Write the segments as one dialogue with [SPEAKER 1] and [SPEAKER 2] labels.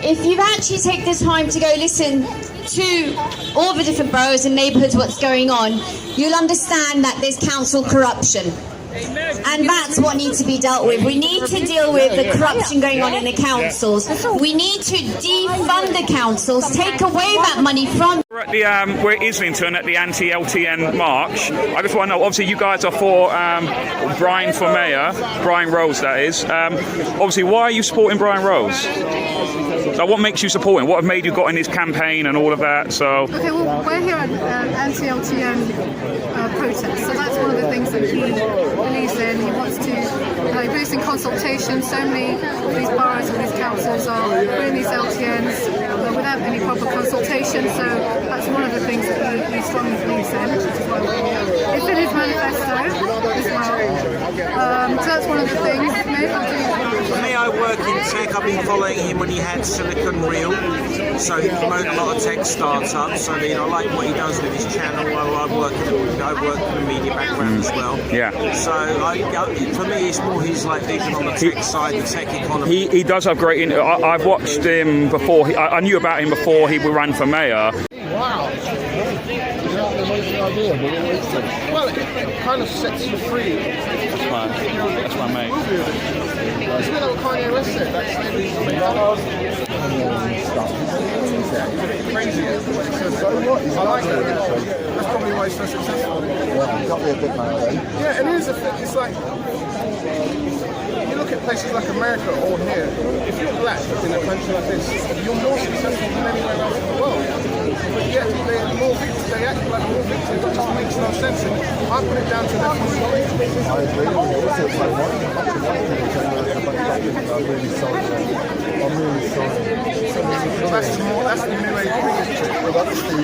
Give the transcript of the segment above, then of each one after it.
[SPEAKER 1] if you actually take the time to go listen to all the different boroughs and neighbourhoods what's going on, you'll understand that there's council corruption. And that's what needs to be dealt with. We need to deal with the corruption going on in the councils. We need to defund the councils, take away that money from...
[SPEAKER 2] We're at Islington at the anti-LTN march. I just want to know, obviously you guys are for Brian for Mayor, Brian Rose that is. Obviously, why are you supporting Brian Rose? So what makes you support him? What have made you got in his campaign and all of that? So
[SPEAKER 3] okay, well, we're here at anti-LTN protest, so that's one of the things that he believes in. He wants to, he believes in consultation. So many of these boroughs and these councils are doing these LTNs without any proper consultation, so that's one of the things that he strongly believes in, which is why we're here. It's in his manifesto as well, so that's one of the things.
[SPEAKER 4] For me, I work in tech. I've been following him when he had Silicon Reel, so he promoted a lot of tech startups. So I like what he does with his channel. I work in a media background as well.
[SPEAKER 2] Yeah.
[SPEAKER 4] So for me, it's more his vision on the tech side, the tech economy.
[SPEAKER 2] He does have great. I've watched him before. I knew about him before he ran for mayor.
[SPEAKER 5] Wow. Well, it kind of sets you free.
[SPEAKER 2] That's my mate.
[SPEAKER 5] It's a bit like what Kanye West said. That's crazy. I like that. That's probably why he's so successful.
[SPEAKER 6] Yeah, you've got to be a big man then.
[SPEAKER 5] Yeah, and here's the thing. It's like, you look at places like America or here, if you're black in a country like this, you're more successful than anywhere else in the world. But yet, they act like more victims. It just makes no sense. And I put it down to their free.
[SPEAKER 6] I agree. Also, it's like I'm really sorry. I'm really sorry.
[SPEAKER 5] That's the new age bigotry.
[SPEAKER 6] Well, that's the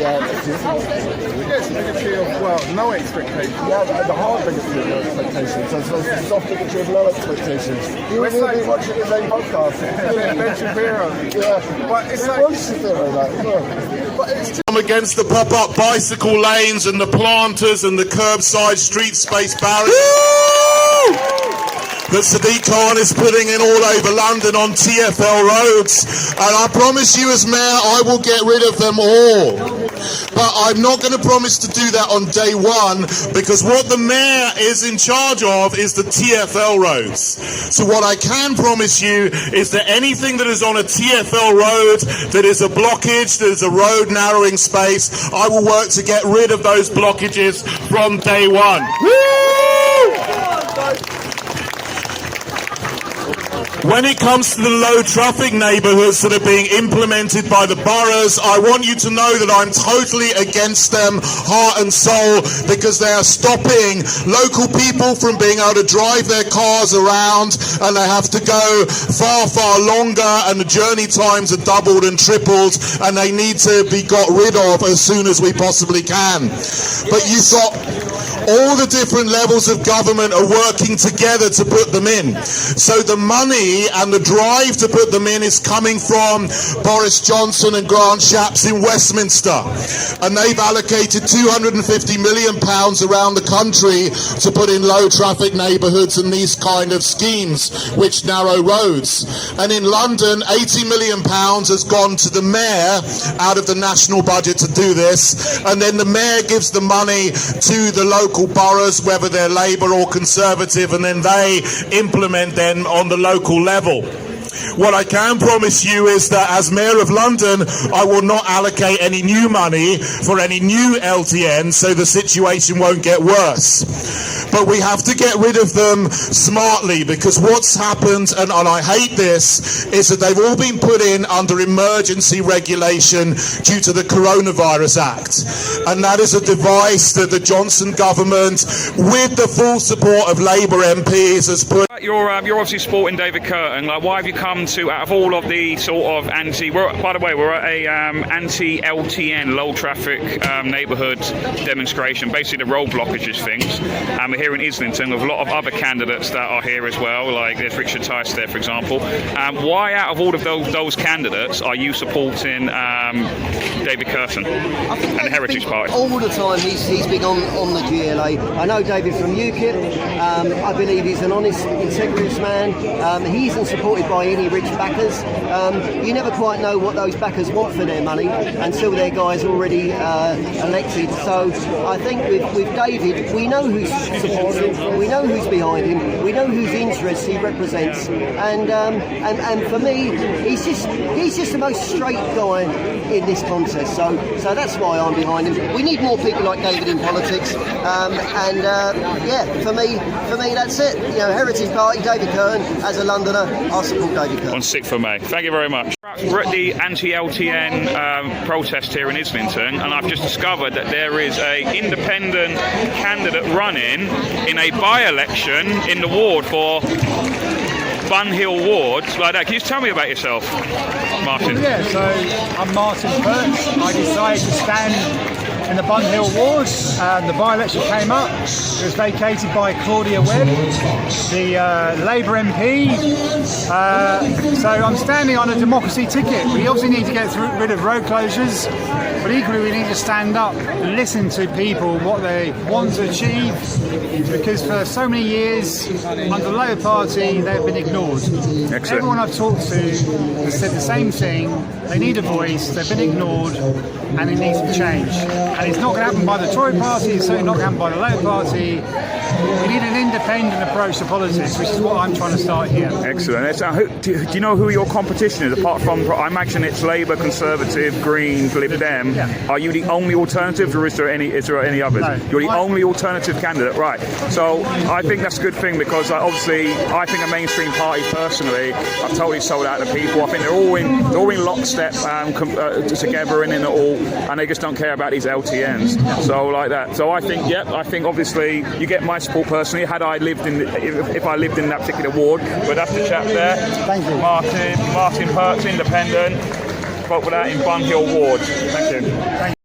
[SPEAKER 5] Yes, bigotry of, well, no expectations.
[SPEAKER 6] Yeah, the hard bigotry of no expectations. So it's the soft bigotry of low expectations. You would be watching his own podcast.
[SPEAKER 5] Ben Shapiro.
[SPEAKER 6] Yeah.
[SPEAKER 5] But it's
[SPEAKER 6] it was Shapiro, but it's just...
[SPEAKER 7] I'm against the pop-up bicycle lanes and the planters and the curbside street space barriers that Sadiq Khan is putting in all over London on TfL roads, and I promise you as mayor I will get rid of them all. But I'm not going to promise to do that on day one, because what the mayor is in charge of is the TfL roads. So what I can promise you is that anything that is on a TfL road that is a blockage, that is a road narrowing space, I will work to get rid of those blockages from day one. When it comes to the low traffic neighbourhoods that are being implemented by the boroughs, I want you to know that I'm totally against them, heart and soul, because they are stopping local people from being able to drive their cars around, and they have to go far, far longer, and the journey times are doubled and tripled, and they need to be got rid of as soon as we possibly can. But you've got all the different levels of government are working together to put them in. So the money and the drive to put them in is coming from Boris Johnson and Grant Shapps in Westminster, and they've allocated £250 million around the country to put in low traffic neighbourhoods and these kind of schemes which narrow roads. And in London, £80 million has gone to the mayor out of the national budget to do this, and then the mayor gives the money to the local boroughs, whether they're Labour or Conservative, and then they implement them on the local level. What I can promise you is that as Mayor of London, I will not allocate any new money for any new LTN, so the situation won't get worse. But we have to get rid of them smartly, because what's happened, and I hate this, is that they've all been put in under emergency regulation due to the Coronavirus Act. And that is a device that the Johnson government, with the full support of Labour MPs, has put...
[SPEAKER 2] You're obviously supporting David Curtin. Why have you come to, out of all of the sort of by the way, we're at a anti-LTN, low traffic neighbourhood demonstration, basically the road blockages things. We're here in Islington with a lot of other candidates that are here as well, like there's Richard Tice there, for example. Why out of all of those candidates are you supporting David Curtin and the Heritage Party?
[SPEAKER 8] All the time he's been on the GLA. I know David from UKIP. I believe he's an honest integrous man. He isn't supported by any rich backers. You never quite know what those backers want for their money until their guy's already elected. So I think with David, we know who supports him, we know who's behind him, we know whose interests he represents, and for me, he's just the most straight guy in this contest. So that's why I'm behind him. We need more people like David in politics, for me that's it. You know, Heritage Party, David Curran. As a Londoner, I'll support David Curran.
[SPEAKER 2] On 6th of May. Thank you very much. We're at the anti-LTN protest here in Islington, and I've just discovered that there is a independent candidate running in a by-election in the ward for Bunhill ward, like that. Can you just tell me about yourself, Martyn?
[SPEAKER 9] Yeah, so I'm Martyn Perks. I decided to stand in the Bunhill ward. The by-election came up. It was vacated by Claudia Webb, the Labour MP. So I'm standing on a democracy ticket. We obviously need to get rid of road closures, but equally we need to stand up and listen to people, what they want to achieve, because for so many years under the Labour Party they've been ignored.
[SPEAKER 2] Excellent.
[SPEAKER 9] Everyone I've talked to has said the same thing. They need a voice, they've been ignored, and it needs to change. And it's not going to happen by the Tory party, it's certainly not going to happen by the Labour Party. We need an independent approach to politics, which is what I'm trying to start here.
[SPEAKER 2] Excellent. Do you know who your competition is? Apart from, I imagine it's Labour, Conservative, Green, Lib Dem.
[SPEAKER 9] Yeah.
[SPEAKER 2] Are you the only alternative, or is there any others?
[SPEAKER 9] No.
[SPEAKER 2] You're the only alternative candidate, right? So I think that's a good thing, because obviously I think a mainstream party, personally, I've totally sold out to people. I think they're all in lockstep together and in it all, and they just don't care about these LTNs. So like that. So I think obviously you get my support personally. Had I lived if I lived in that particular ward, but that's the chap there.
[SPEAKER 9] Thank you.
[SPEAKER 2] Martyn Perks, independent. Vote for that in Bunhill ward. Thank you.